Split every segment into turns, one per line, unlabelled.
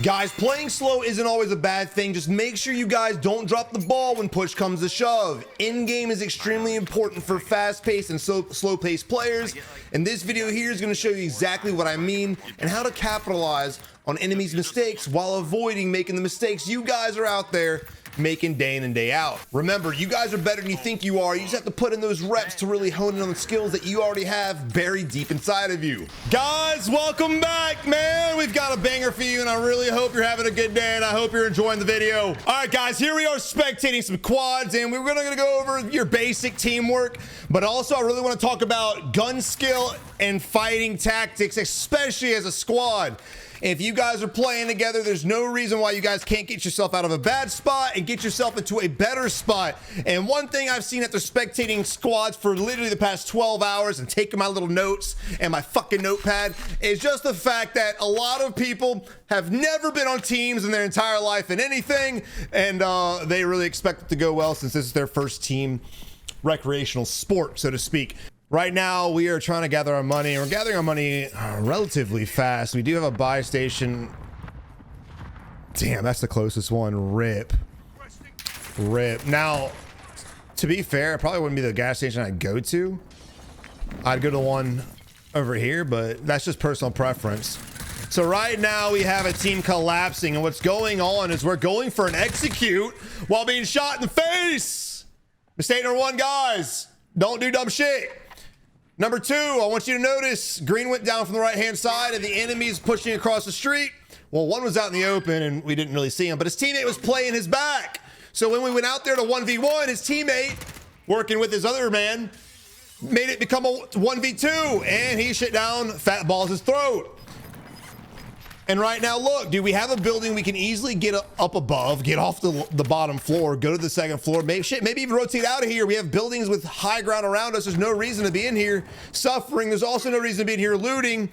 Guys, playing slow isn't always a bad thing. Just make sure you guys don't drop the ball when push comes to shove. In-game is extremely important for fast-paced and slow-paced players. And this video here is going to show you exactly what I mean and how to capitalize on enemies' mistakes while avoiding making the mistakes you guys are out there making day in and day out. Remember, you guys are better than you think you are. You just have to put in those reps to really hone in on the skills that you already have buried deep inside of you. Guys, welcome back, man. We've got a banger for you, and I really hope you're having a good day, and I hope you're enjoying the video. All right, guys, here we are spectating some quads, and we're gonna go over your basic teamwork, but also I really want to talk about gun skill and fighting tactics, especially as a squad. If you guys are playing together, there's no reason why you guys can't get yourself out of a bad spot and get yourself into a better spot. And one thing I've seen after spectating squads for literally the past 12 hours and taking my little notes and my fucking notepad is just the fact that a lot of people have never been on teams in their entire life in anything, and they really expect it to go well since this is their first team recreational sport, so to speak. Right now, we are trying to gather our money. We're gathering our money relatively fast. We do have a buy station. Damn, that's the closest one. Rip. Now, to be fair, it probably wouldn't be the gas station I'd go to. I'd go to one over here, but that's just personal preference. So right now, we have a team collapsing, and what's going on is we're going for an execute while being shot in the face. Mistake number one, guys. Don't do dumb shit. Number two, I want you to notice green went down from the right-hand side and the enemy's pushing across the street. Well, one was out in the open and we didn't really see him, but his teammate was playing his back. So when we went out there to 1v1, his teammate, working with his other man, made it become a 1v2, and he shit down Fat Balls' throat. And right now, look, dude, we have a building we can easily get up above, get off the bottom floor, go to the second floor, maybe even rotate out of here. We have buildings with high ground around us. There's no reason to be in here suffering. There's also no reason to be in here looting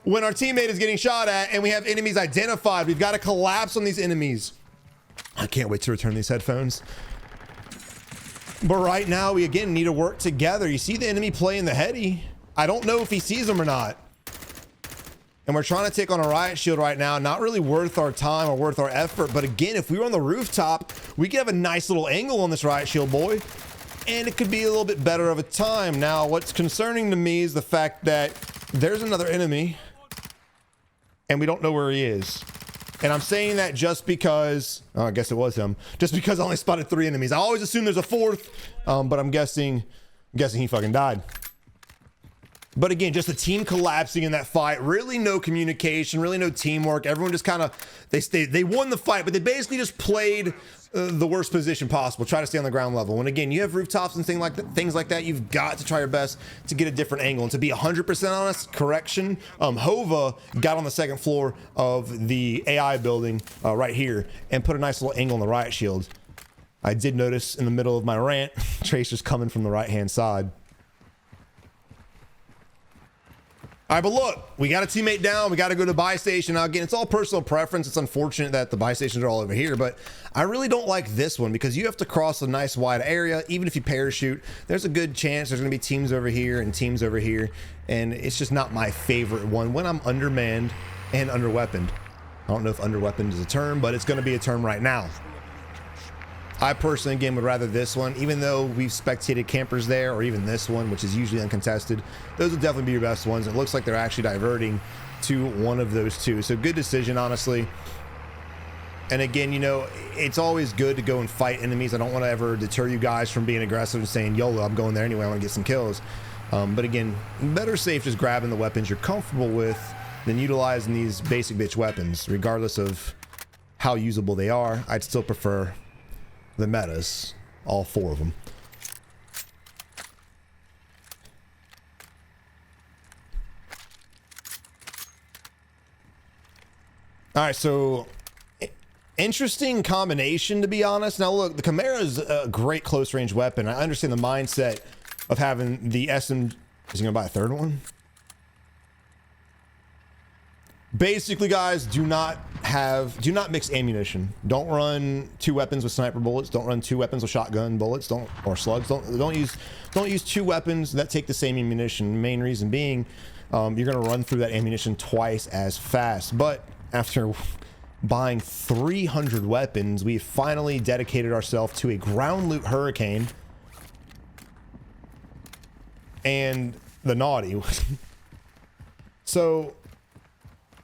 when our teammate is getting shot at and we have enemies identified. We've got to collapse on these enemies. I can't wait to return these headphones. But right now, we again need to work together. You see the enemy playing the heady. I don't know if he sees them or not. And we're trying to take on a riot shield right now. Not really worth our time or worth our effort. But again, if we were on the rooftop, we could have a nice little angle on this riot shield, boy. And it could be a little bit better of a time. Now, what's concerning to me is the fact that there's another enemy. And we don't know where he is. And I'm saying that just because... Oh, I guess it was him. Just because I only spotted 3 enemies. I always assume there's a 4th. But I'm guessing he fucking died. But again, just the team collapsing in that fight. Really no communication, really no teamwork. Everyone just kind of, they won the fight, but they basically just played the worst position possible. Try to stay on the ground level. And again, you have rooftops and things like that. You've got to try your best to get a different angle. And to be 100% honest, correction, Hova got on the second floor of the AI building right here and put a nice little angle on the riot shield. I did notice in the middle of my rant, Tracer's coming from the right-hand side. All right, but look, we got a teammate down. We got to go to buy station. Now, again, it's all personal preference. It's unfortunate that the buy stations are all over here, but I really don't like this one because you have to cross a nice wide area. Even if you parachute, there's a good chance there's going to be teams over here and teams over here, and it's just not my favorite one when I'm undermanned and underweaponed. I don't know if underweaponed is a term, but it's going to be a term right now. I personally, again, would rather this one, even though we've spectated campers there, or even this one, which is usually uncontested. Those would definitely be your best ones. It looks like they're actually diverting to one of those two. So good decision, honestly. And again, you know, it's always good to go and fight enemies. I don't want to ever deter you guys from being aggressive and saying, YOLO, I'm going there anyway. I want to get some kills. But again, better safe just grabbing the weapons you're comfortable with than utilizing these basic bitch weapons, regardless of how usable they are. I'd still prefer the metas, all 4 of them. All right, so interesting combination, to be honest. Now look, the Chimera is a great close range weapon. I understand the mindset of having the SM. Is he gonna buy a 3rd one? Basically, guys, do not mix ammunition. Don't run 2 weapons with sniper bullets. Don't run 2 weapons with shotgun bullets. Or slugs. Don't use 2 weapons that take the same ammunition. Main reason being, you're gonna run through that ammunition twice as fast. But after buying 300 weapons. We finally dedicated ourselves to a ground loot hurricane and the naughty. So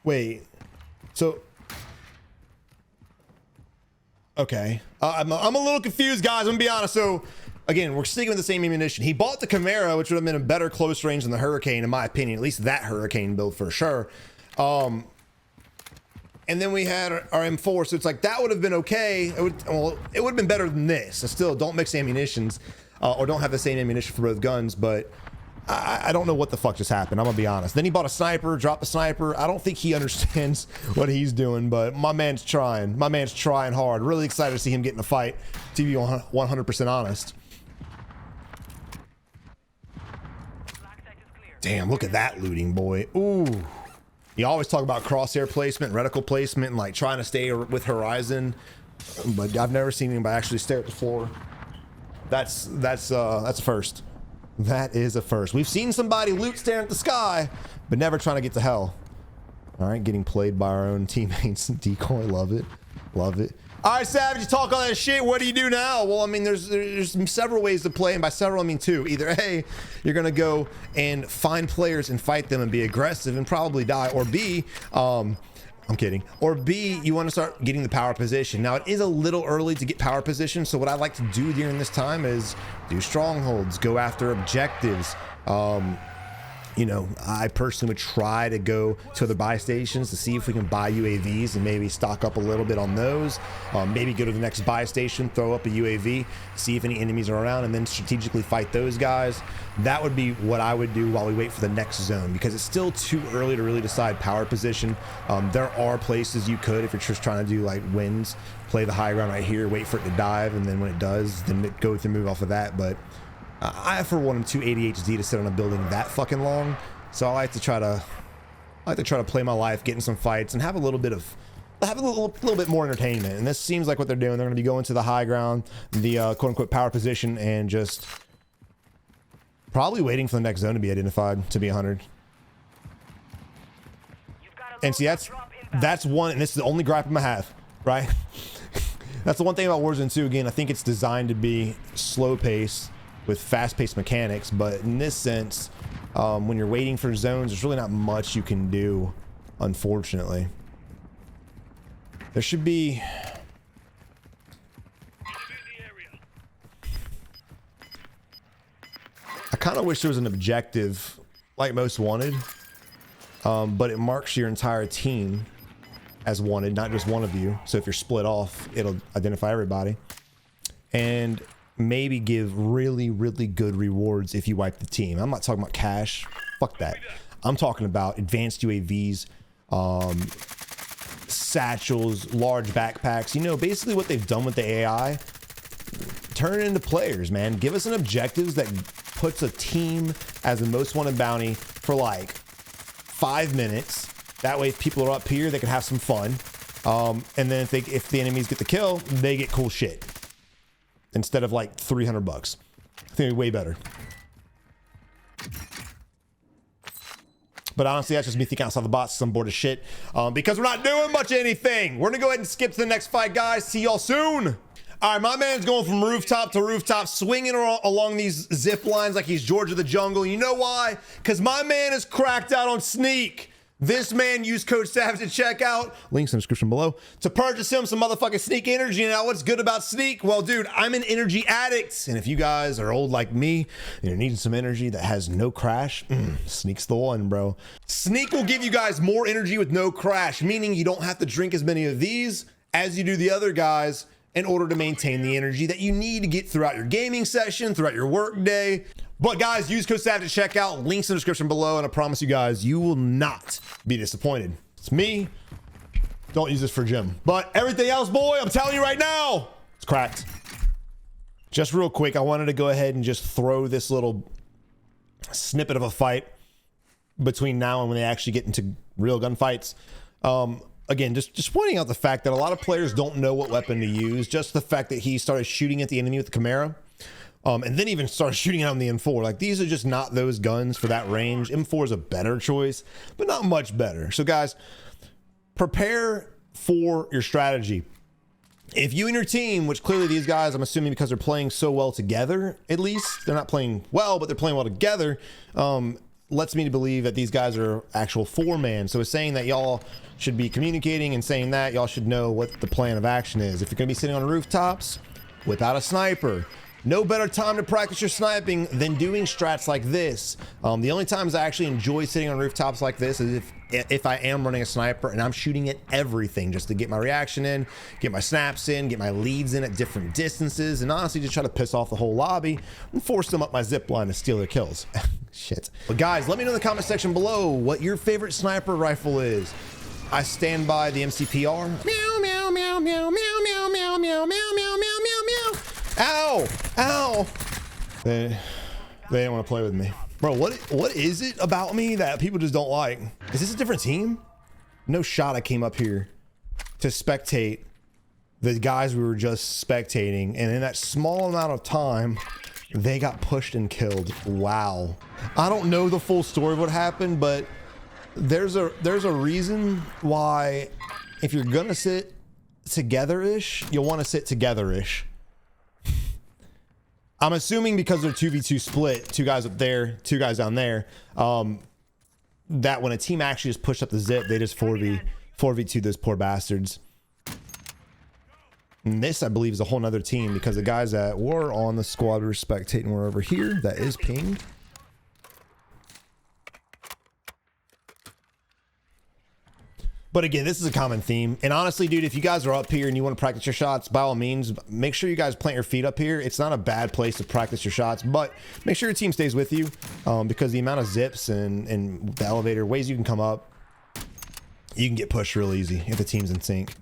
wait, so okay, I'm a little confused, guys. I'm gonna be honest. So again, we're sticking with the same ammunition. He bought the Camaro, which would have been a better close range than the Hurricane, in my opinion. At least that Hurricane build for sure. And then we had our M4, so it's like that would have been okay. It would have been better than this. I still don't mix ammunitions, or don't have the same ammunition for both guns, but I don't know what the fuck just happened. I'm gonna be honest. Then he bought a sniper, dropped the sniper. I don't think he understands what he's doing, but my man's trying. My man's trying hard. Really excited to see him get in a fight, to be 100% honest. Damn, look at that looting, boy. Ooh. You always talk about crosshair placement, reticle placement, and like trying to stay with horizon, but I've never seen anybody actually stare at the floor. That's a first. That is a first. We've seen somebody loot staring at the sky, but never trying to get to hell. All right, getting played by our own teammates. Decoy, love it, love it. All right, Savage, you talk all that shit. What do you do now? Well, I mean, there's several ways to play, and by several I mean two. Either A, you're gonna go and find players and fight them and be aggressive and probably die, or B, I'm kidding. Or B, you want to start getting the power position. Now, it is a little early to get power position, so what I like to do during this time is do strongholds, go after objectives. You know, I personally would try to go to other buy stations to see if we can buy UAVs and maybe stock up a little bit on those. Maybe go to the next buy station, throw up a UAV, see if any enemies are around, and then strategically fight those guys. That would be what I would do while we wait for the next zone, because it's still too early to really decide power position. There are places you could, if you're just trying to do like wins, play the high ground right here, wait for it to dive, and then when it does, then go through move off of that. But I for one am too ADHD to sit on a building that fucking long, so I like to try to play my life, get in some fights, and have a little bit more entertainment. And this seems like what they're doing. They're going to be going to the high ground, the quote unquote power position, and just probably waiting for the next zone to be identified. To be 100. And see, that's one, and this is the only gripe I'm gonna have, right? That's the one thing about Warzone 2. Again, I think it's designed to be slow pace with fast-paced mechanics, but in this sense, when you're waiting for zones, there's really not much you can do, unfortunately. There should be... I kind of wish there was an objective like Most Wanted, but it marks your entire team as wanted, not just one of you. So if you're split off, it'll identify everybody. And maybe give really good rewards if you wipe the team. I'm not talking about cash, fuck that. I'm talking about advanced UAVs, satchels, large backpacks. You know, basically what they've done with the AI, turn it into players, man. Give us an objectives that puts a team as a most wanted bounty for like 5 minutes. That way if people are up here, they can have some fun, and then if the enemies get the kill, they get cool shit instead of like $300. I think it'd be way better. But honestly, that's just me thinking outside the box, because I'm bored as shit. Because we're not doing much of anything. We're gonna go ahead and skip to the next fight, guys. See y'all soon. All right, my man's going from rooftop to rooftop, swinging along these zip lines like he's George of the Jungle. You know why? Because my man is cracked out on Sneak. This man used code Savage at checkout, links in the description below, to purchase him some motherfucking Sneak energy. Now, what's good about Sneak? Well, dude, I'm an energy addict. And if you guys are old like me and you're needing some energy that has no crash, Sneak's the one, bro. Sneak will give you guys more energy with no crash, meaning you don't have to drink as many of these as you do the other guys in order to maintain the energy that you need to get throughout your gaming session, throughout your work day. But guys, use code Savage at checkout, links in the description below, and I promise you guys, you will not be disappointed. It's me. Don't use this for gym. But everything else, boy, I'm telling you right now, it's cracked. Just real quick, I wanted to go ahead and just throw this little snippet of a fight between now and when they actually get into real gunfights. Again, just pointing out the fact that a lot of players don't know what weapon to use. Just the fact that he started shooting at the enemy with the Camaro. And then even started shooting out on the M4. Like, these are just not those guns for that range. M4 is a better choice, but not much better. So guys, prepare for your strategy. If you and your team, which clearly these guys, I'm assuming because they're playing so well together, at least they're not playing well, but they're playing well together, lets me to believe that these guys are actual 4-man. So it's saying that y'all should be communicating and saying that y'all should know what the plan of action is. If you're going to be sitting on rooftops without a sniper, no better time to practice your sniping than doing strats like this. The only times I actually enjoy sitting on rooftops like this is if I am running a sniper and I'm shooting at everything just to get my reaction in, get my snaps in, get my leads in at different distances, and honestly just try to piss off the whole lobby and force them up my zip line to steal their kills. Shit. But guys, let me know in the comment section below what your favorite sniper rifle is. I stand by the MCPR. Meow, meow, meow, meow, meow, meow, meow, meow, meow, meow, meow, meow, meow. Ow! Ow! They didn't want to play with me. Bro, what is it about me that people just don't like? Is this a different team? No shot I came up here to spectate the guys we were just spectating, and in that small amount of time, they got pushed and killed. Wow. I don't know the full story of what happened, but there's a reason why if you're gonna sit together-ish, you'll want to sit together-ish. I'm assuming because they're 2v2 split, 2 guys up there, 2 guys down there, that when a team actually just pushed up the zip, they just 4v2 those poor bastards. And this, I believe, is a whole nother team because the guys that were on the squad we were spectating were over here. That is pinged. But again, this is a common theme. And honestly, dude, if you guys are up here and you want to practice your shots, by all means, make sure you guys plant your feet up here. It's not a bad place to practice your shots, but make sure your team stays with you because the amount of zips and the elevator ways you can come up, you can get pushed real easy if the team's in sync.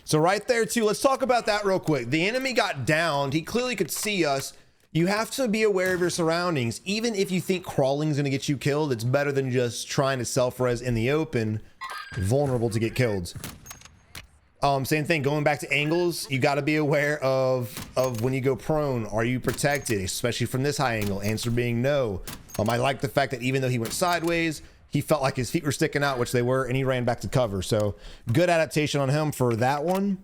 So right there too, let's talk about that real quick. The enemy got downed. He clearly could see us. You have to be aware of your surroundings. Even if you think crawling is going to get you killed, it's better than just trying to self-res in the open, vulnerable to get killed. Same thing, going back to angles, you got to be aware of when you go prone. Are you protected, especially from this high angle? Answer being no. I like the fact that even though he went sideways, he felt like his feet were sticking out, which they were, and he ran back to cover. So good adaptation on him for that one.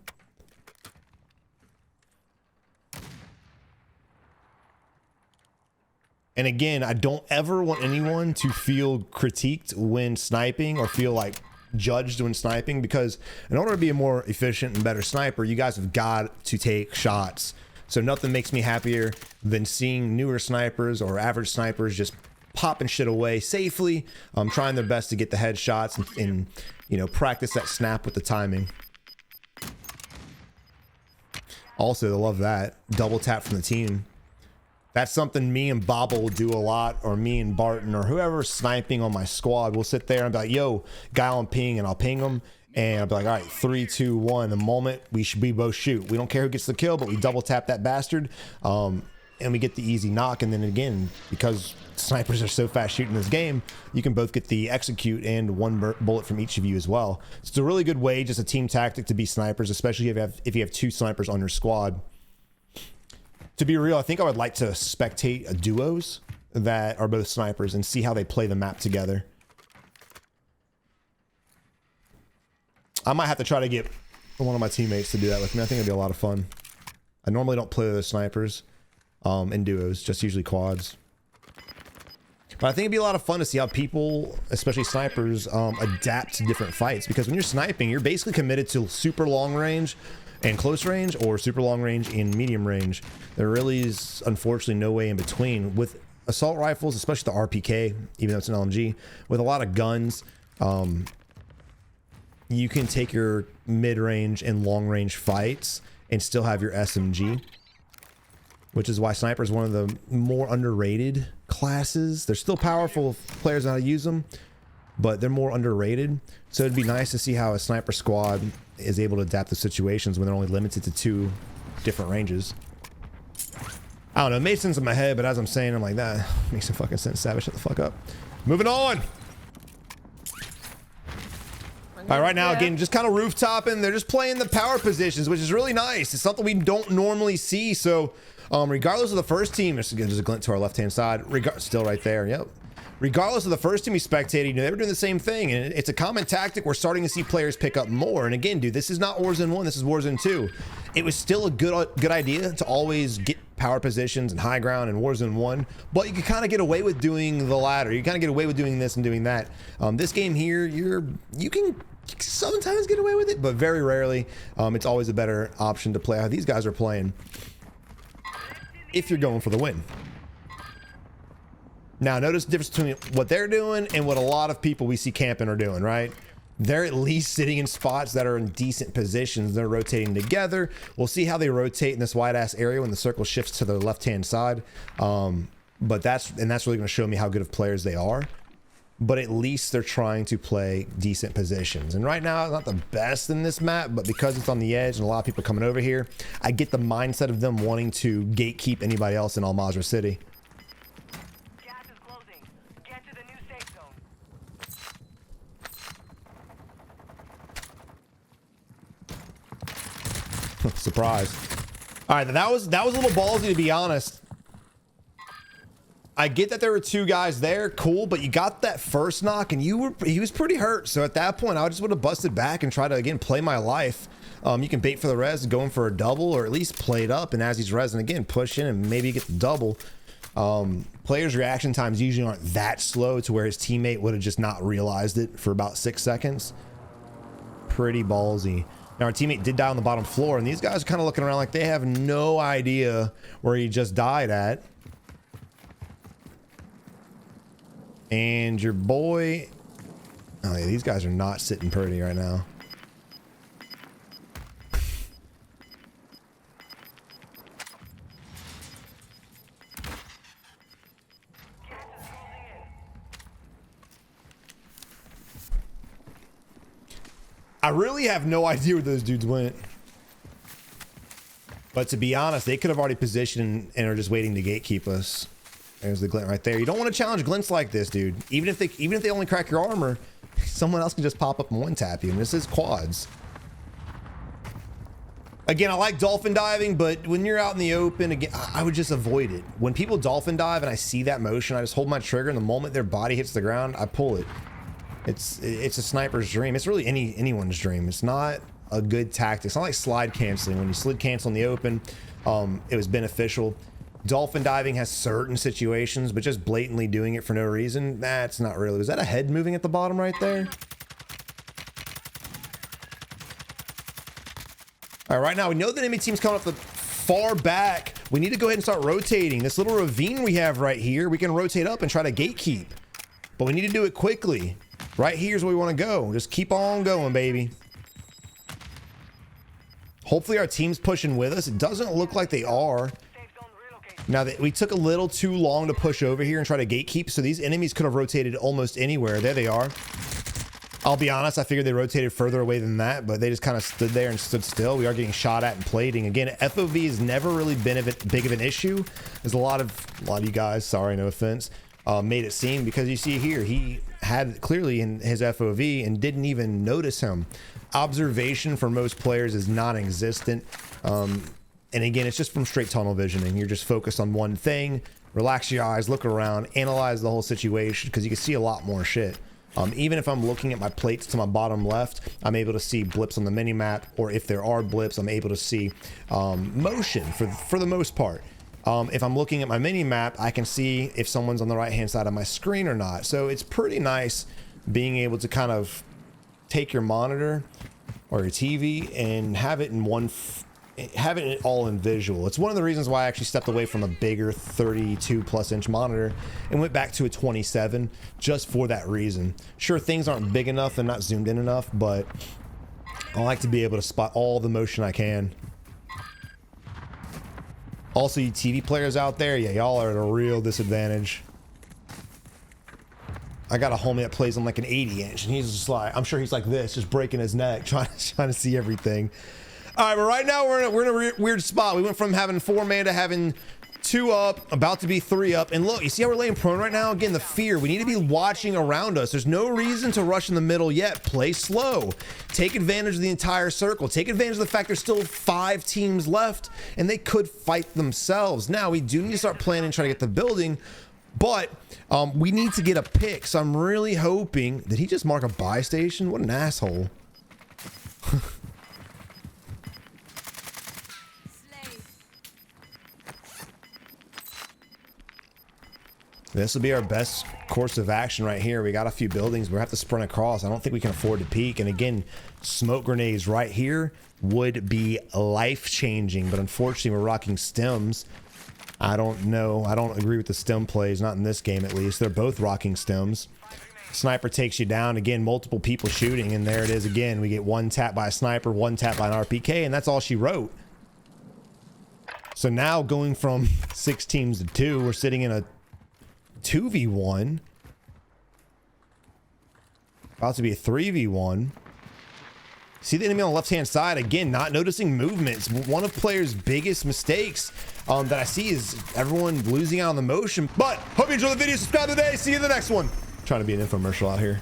And again, I don't ever want anyone to feel critiqued when sniping or feel like judged when sniping, because in order to be a more efficient and better sniper, you guys have got to take shots. So nothing makes me happier than seeing newer snipers or average snipers just popping shit away safely, trying their best to get the headshots and you know, practice that snap with the timing. Also, I love that double tap from the team. That's something me and Bobble will do a lot, or me and Barton, or whoever's sniping on my squad. We'll sit there and be like, yo, guy on ping, and I'll ping him. And I'll be like, all right, 3, 2, 1. The moment we both shoot. We don't care who gets the kill, but we double tap that bastard. And we get the easy knock. And then again, because snipers are so fast shooting this game, you can both get the execute and one bullet from each of you as well. So it's a really good way, just a team tactic to be snipers, especially if you have 2 snipers on your squad. To be real, I think I would like to spectate duos that are both snipers and see how they play the map together. I might have to try to get one of my teammates to do that with me. I think it'd be a lot of fun. I normally don't play with those snipers in duos, just usually quads. But I think it'd be a lot of fun to see how people, especially snipers, adapt to different fights. Because when you're sniping, you're basically committed to super long range and close range, or super long range and medium range. There really is unfortunately no way in between. With assault rifles, especially the RPK, even though it's an LMG, with a lot of guns, you can take your mid-range and long-range fights and still have your SMG, which is why sniper is one of the more underrated classes. They're still powerful if players know how to use them, but they're more underrated. So it'd be nice to see how a sniper squad is able to adapt to situations when they're only limited to 2 different ranges. I don't know, it made sense in my head, but as I'm saying, I'm like, that makes some fucking sense. Savage, shut the fuck up. Moving on. All right, right now, again, just kind of rooftoping. They're just playing the power positions, which is really nice. It's something we don't normally see. So regardless of the first team, there's a glint to our left-hand side. Still right there, yep. regardless of the first team we spectated, you know, they were doing the same thing, and it's a common tactic we're starting to see players pick up more. And again, dude, this is not Warzone 1, this is Warzone 2. It was still a good idea to always get power positions and high ground in Warzone 1, but you can kind of get away with doing the latter. You kind of get away with doing this and doing that. This game here, you can sometimes get away with it, but very rarely. It's always a better option to play how these guys are playing if you're going for the win. Now, notice the difference between what they're doing and what a lot of people we see camping are doing, right? They're at least sitting in spots that are in decent positions. They're rotating together. We'll see how they rotate in this wide ass area when the circle shifts to the left-hand side. But that's really going to show me how good of players they are. But at least they're trying to play decent positions. And right now, it's not the best in this map, but because it's on the edge and a lot of people are coming over here, I get the mindset of them wanting to gatekeep anybody else in Al Mazrah City.
Gas is closing. Get to the new safe zone.
Surprise. All right, that was a little ballsy, to be honest. I get that there were two guys there, cool, but you got that first knock and he was pretty hurt. So at that point, I just would have busted back and try to, again, play my life. You can bait for the res, going for a double, or at least play it up, and as he's resing, again, push in and maybe get the double. Players' reaction times usually aren't that slow to where his teammate would have just not realized it for about 6 seconds. Pretty ballsy. Now, our teammate did die on the bottom floor, and these guys are kind of looking around like they have no idea where he just died at. And your boy, oh yeah, these guys are not sitting pretty right now. I really have no idea where those dudes went. But to be honest, they could have already positioned and are just waiting to gatekeep us. There's the glint right there. You don't want to challenge glints like this, dude. Even if they only crack your armor, someone else can just pop up and one tap you. And this is quads. Again, I like dolphin diving, but when you're out in the open, again, I would just avoid it. When people dolphin dive and I see that motion, I just hold my trigger, and the moment their body hits the ground, I pull it. It's a sniper's dream. It's really anyone's dream. It's not a good tactic. It's not like slide canceling. When you slid cancel in the open, it was beneficial. Dolphin diving has certain situations, but just blatantly doing it for no reason, that's not really. Was that a head moving at the bottom right there? All right, right now we know the enemy team's coming up the far back. We need to go ahead and start rotating. This little ravine we have right here, we can rotate up and try to gatekeep, but we need to do it quickly. Right here's where we want to go. Just keep on going, baby. Hopefully our team's pushing with us. It doesn't look like they are. Now that we took a little too long to push over here and try to gatekeep, so these enemies could have rotated almost anywhere. There they are. I'll be honest, I figured they rotated further away than that, but they just kind of stood there and stood still. We are getting shot at and plating. Again, FOV has never really been big of an issue. There's a lot of you guys, sorry, no offense, made it seem, because you see here, he had clearly in his FOV and didn't even notice him. Observation for most players is non-existent. And again, it's just from straight tunnel visioning. You're just focused on one thing, relax your eyes, look around, analyze the whole situation, because you can see a lot more shit. Even if I'm looking at my plates to my bottom left, I'm able to see blips on the mini map, or if there are blips, I'm able to see motion for the most part. If I'm looking at my mini map, I can see if someone's on the right hand side of my screen or not. So it's pretty nice being able to kind of take your monitor or your TV and have it in having it all in visual. It's one of the reasons why I actually stepped away from a bigger 32+ inch monitor and went back to a 27, just for that reason. Sure, things aren't big enough and not zoomed in enough, but I like to be able to spot all the motion I can. Also, you TV players out there, yeah, y'all are at a real disadvantage. I got a homie that plays on like an 80 inch, and he's just like, I'm sure he's like this, just breaking his neck, trying to see everything. All right, but right now we're in a weird spot. We went from having 4 man to having 2 up, about to be 3 up. And look, you see how we're laying prone right now? Again, the fear. We need to be watching around us. There's no reason to rush in the middle yet. Play slow. Take advantage of the entire circle. Take advantage of the fact there's still 5 teams left, and they could fight themselves. Now, we do need to start planning and try to get the building, But we need to get a pick. So I'm really hoping. Did he just mark a buy station? What an asshole. This will be our best course of action right here. We got a few buildings. We have to sprint across. I don't think we can afford to peek. And again, smoke grenades right here would be life-changing. But unfortunately, we're rocking stems. I don't know. I don't agree with the stem plays. Not in this game, at least. They're both rocking stems. Sniper takes you down. Again, multiple people shooting. And there it is again. We get one tap by a sniper, one tap by an RPK. And that's all she wrote. So now going from 6 teams to 2, we're sitting in a 2v1, about to be a 3v1. See the enemy on the left hand side again, not noticing movements. One of players' biggest mistakes that I see is everyone losing out on the motion. But hope you enjoy the video. Subscribe today. See you in the next one. Trying to be an infomercial out here.